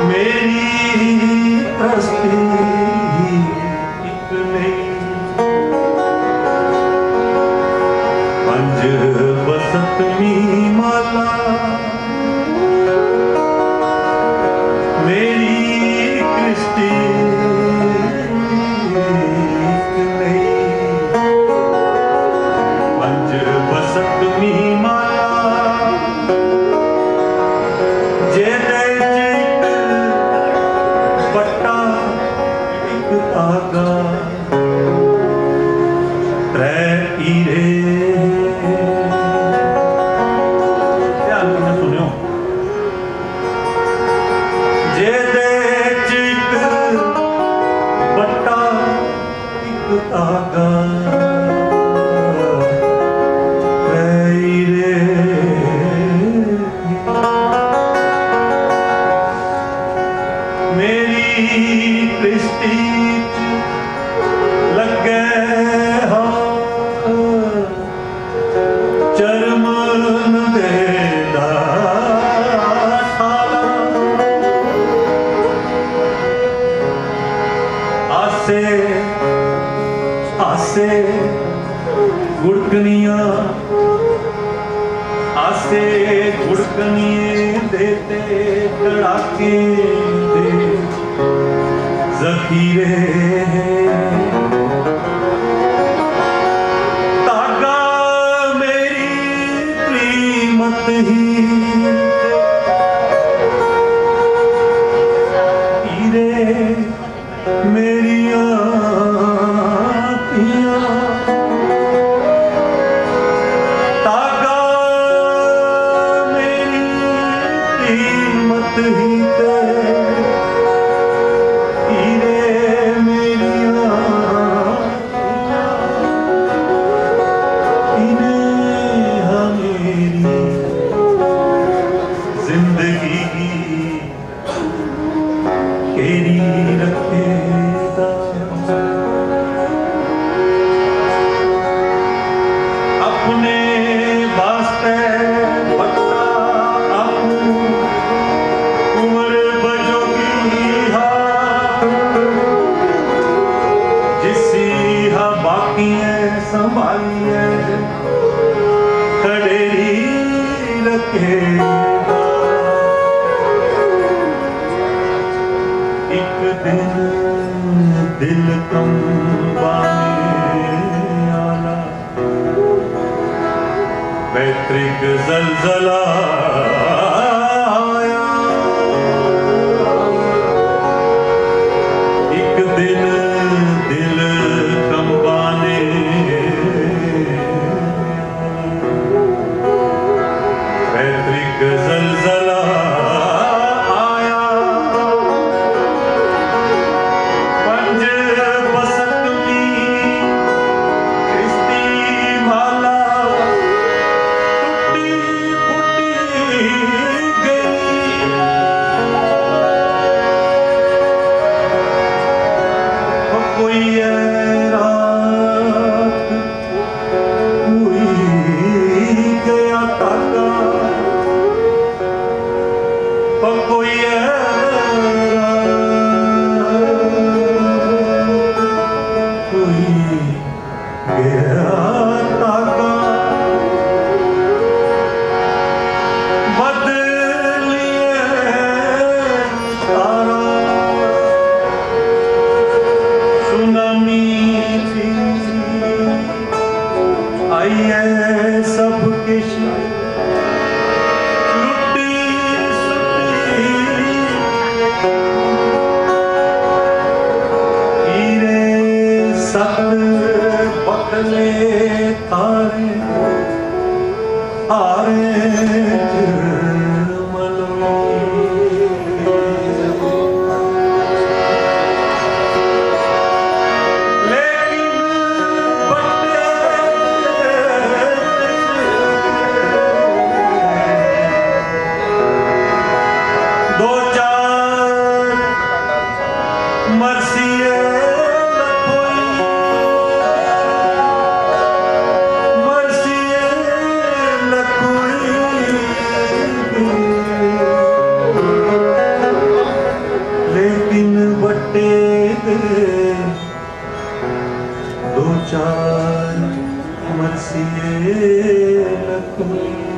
मेरी हस्ती एक नहीं, पंज बसंतमी माला मेरी कृष्टि एक नहीं, पंज बसंतमी माला जे धागा त्रै हीरे। ध्यान से सुनियो, जेदे च इक बट्टा इक धागा त्रै हीरे। मेरी दृष्टि लगे हो चरमन देदा साला, आसे आसे गुड़कनियां आसे गुड़कनिए देते कड़ाके दे जखीरे। तागा मेरी कीमत ही हीरे मेरिया पिया। तागा मेरी कीमत ही संभालिए खड़ेरी रखेगा। एक दिन दिल कंबाने आला पैतृक जलजला आया। एक दिन दिल कंबाने पैतृक जलजला आया। पंज बसंतमी कृष्टि माला टूटी फूटी गई। कोई रात हुई गया तागा बट्टे दे दो चार मरसिए लखों